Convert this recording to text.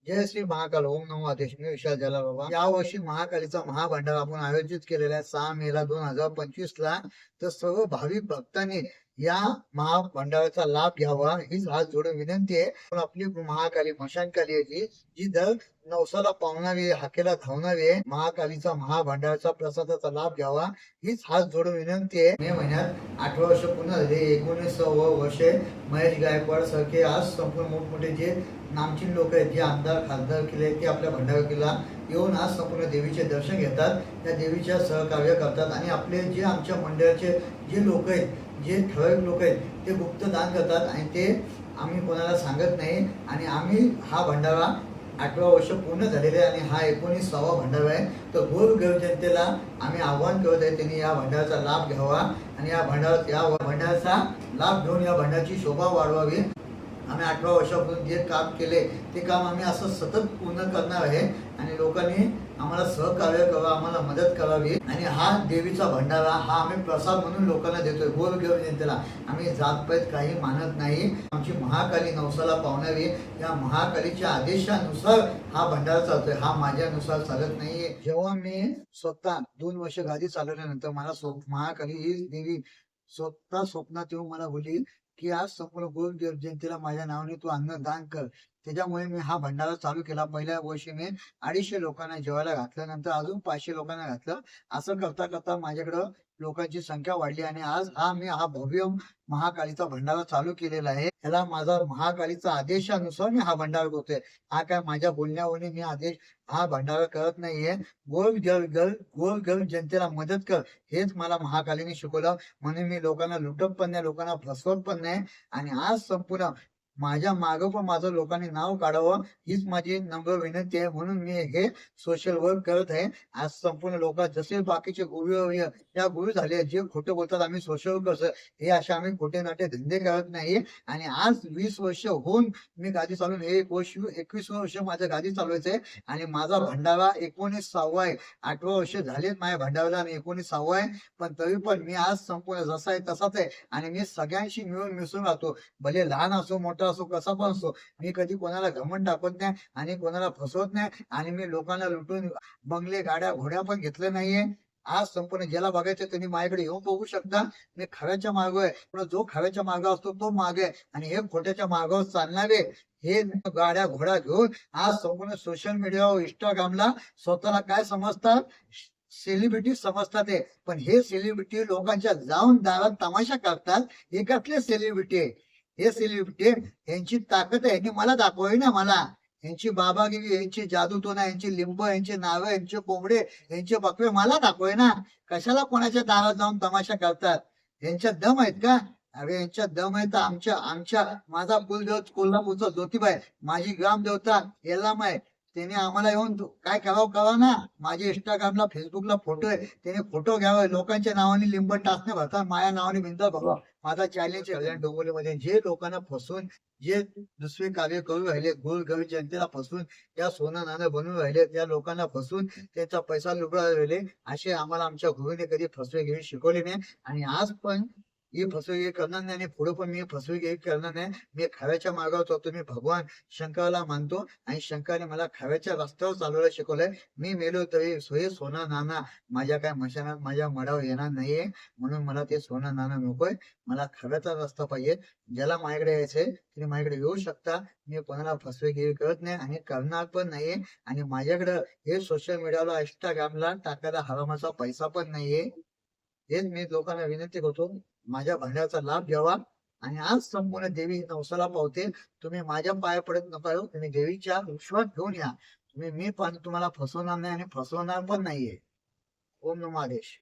जय श्री महाकाल. ओम नमो आदेश. मी विशाल जला बाबा. यावर्षी महाकालीचा महाभंडारा आपण आयोजित केलेला आहे 6 मे 2025 ला. तर सर्व भाविक भक्तांनी या महाभंडाराचा लाभ घ्यावा हीच हात जोडून विनंती आहे. पण आपली महाकाली मशानकाली आहे जी दर नवसाला पावणारी हाकेला धावणारी आहे. महाकालीचा महाभंडाराचा प्रसादाचा लाभ घ्यावा हीच हात जोडून विनंती आहे. मे महिन्यात 18 वर्ष पूर्ण झाले. 19व वर्ष महेश गायकवाड सारखे आज संपूर्ण मोठमोठे जे नामचीन लोक आहेत, जे आमदार खासदार केले ते आपल्या भंडारकीला येऊन आज संपूर्ण देवीचे दर्शन घेतात, त्या देवीच्या सहकार्य करतात आणि आपले जे आमच्या मंडळाचे जे लोक आहेत, जे ठराविक लोक आहेत ते गुप्त दान करतात आणि ते आम्ही कोणाला सांगत नाही. आणि आम्ही हा भंडारा 18 वर्ष पूर्ण झालेले आहे आणि हा 19वा भंडारा आहे. तर गोरगरीब जनतेला आम्ही आव्हान करत आहे, त्यांनी या भंडाराचा लाभ घ्यावा आणि या भंडाराचा लाभ घेऊन या भंडाराची शोभा वाढवावी. आम्ही 18 वर्षापासून जे काम केले ते काम आम्ही असं सतत पूर्ण करणार आहे आणि लोकांनी आम्हाला सहकार्य करावं, आम्हाला मदत करावी. आणि हा देवीचा भंडारा हा आम्ही प्रसाद म्हणून लोकांना देतोय. गोरगरीब जनतेला आम्ही जातपात काही मानत नाही. आमची महाकाली नवसाला पावणारी या महाकालीच्या आदेशानुसार हा भंडारा चालतोय, हा माझ्यानुसार चालत नाहीये. जेव्हा मी स्वतः 2 वर्ष गादी चालवल्यानंतर मला महाकाली ही देवी स्वतः स्वप्नात येऊन मला बोलली की आज संपूर्ण गोरगरीब जनतेला माझ्या नावाने तू अन्नदान कर. त्याच्यामुळे मी हा भंडारा चालू केला. पहिल्या वर्षी मी 250 लोकांना जेवायला घातलं, नंतर अजून 500 लोकांना घातलं. असं करता करता माझ्याकडं लोकांची संख्या वाढली आणि आज मी हा भव्य महाकालीचा भंडारा चालू केलेला आहे. याला माझा महाकालीचा आदेशानुसार मी हा भंडारा करतोय. हा काय माझ्या बोलण्यावरून मी हा भंडारा करत नाहीये. गोरगरीब जनतेला मदत कर हेच मला महाकालीने शिकवलं. म्हणून मी लोकांना लुटत पण नाही, लोकांना फसवत पण नाही. आणि आज संपूर्ण माझ्या मागं पण माझं लोकांनी नाव काढावं हीच माझी नम्र विनंती आहे. म्हणून मी हे सोशल वर्क करत आहे. आज संपूर्ण लोक जसे बाकीचे गुरु या गुरु झाले जे खोटं बोलतात आम्ही सोशल वर्क हे असे आम्ही खोटे नाटे धंदे करत नाही. आणि आज 20 वर्ष होऊन मी गादी चालून 21 वर्ष माझ्या गादी चालवायचं आहे आणि माझा भंडारा 19वा आहे. 18 वर्ष झालेत माझ्या भंडाराला आणि 19वा आहे. पण तरी पण मी आज संपूर्ण जसा आहे तसाच आहे आणि मी सगळ्यांशी मिळून मिसळून राहतो. भले लहान असो मोठा असो कसा पण असो, मी कधी कोणाला घमंड दाखवत नाही आणि कोणाला फसवत नाही. आणि मी लोकांना लुटून बंगले गाड्या घोड्या पण घेतले नाहीये. आज संपूर्ण ज्याला बघायचं त्यांनी माझ्याकडे येऊन बघू शकता. मी खऱ्याच्या मार्ग आहे, पण जो खऱ्याच्या मार्ग असतो तो मागे आहे आणि हे खोट्याच्या मार्गावर चालणारे हे गाड्या घोड्या घेऊन आज संपूर्ण सोशल मीडियावर इंस्टाग्रामला स्वतःला काय समजतात, सेलिब्रिटी समजतात. पण हे सेलिब्रिटी लोकांच्या जाऊन दारात तमाशा करतात. हे कसले सेलिब्रिटी आहे? हे सेलिब्रिटी यांची ताकद आहे, यांनी मला दाखवावी ना. मला यांची बाबागिरी, यांची जादूटोना, यांची लिंब, यांची नावे, यांचे कोंबडे, यांचे बकरे मला दाखवाय ना. कशाला कोणाच्या दारात जाऊन तमाशा करतात? यांच्या दम आहेत का? अरे यांच्या दम आहे तर आमच्या आमच्या माझा कुलदेवत कोल्हापूरचा ज्योतिबा आहे, माझी ग्रामदेवता यल्लामा आहे. त्याने आम्हाला येऊन काय करावं करा ना. माझे इंस्टाग्रामला फेसबुकला फोटो आहे, त्याने फोटो घ्यावे. लोकांच्या नावाने लिंब टाचणे भरता, माझ्या नावाने भिंत भरवा. माझा चॅलेंज आहे डोंबिवलीमध्ये जे लोकांना फसवून जे दुसरे कार्य करू राहिले, गोरगरीब जनतेला फसवून त्या सोनं नाणं बनवून राहिले, त्या लोकांना फसवून त्यांचा पैसा लुटून राहिले, असे आम्हाला आमच्या गुरुने कधी फसवेगिरी शिकवली नाही. आणि आज पण ही फसवेगिरी करणार नाही आणि पुढे पण मी फसवेगिरी करणार नाही. मी खऱ्याच्या मार्गावर चालतो. मी भगवान शंकराला मानतो आणि शंकराने मला खऱ्याच्या रस्त्यावर चालवायला शिकवलंय. मी मेलो तरी हे सोनं नाणं माझ्या काय मशानात माझ्या मडावर येणार नाहीये. म्हणून मला ते सोनं नाणं नकोय. मला खऱ्याचा रस्ता पाहिजे. ज्याला माझ्याकडे यायचंय तुम्ही माझ्याकडे येऊ शकता. मी कोणाला फसवेगिरी करत नाही आणि करणार पण नाहीये. आणि माझ्याकडे हे सोशल मीडियाला इंस्टाग्रामला टाकायला हरामाचा पैसा पण नाहीये. हेच मी लोकांना विनंती करतो, माझ्या भंडाराचा लाभ घ्यावा. आणि आज संपूर्ण देवी नवसाला पावते. तुम्ही माझ्या पाया पडत नका, तुम्ही देवीच्या विश्वास घेऊन या. मी पण तुम्हाला फसवणार नाही आणि फसवणार पण नाहीये. ओम नमो आदेश.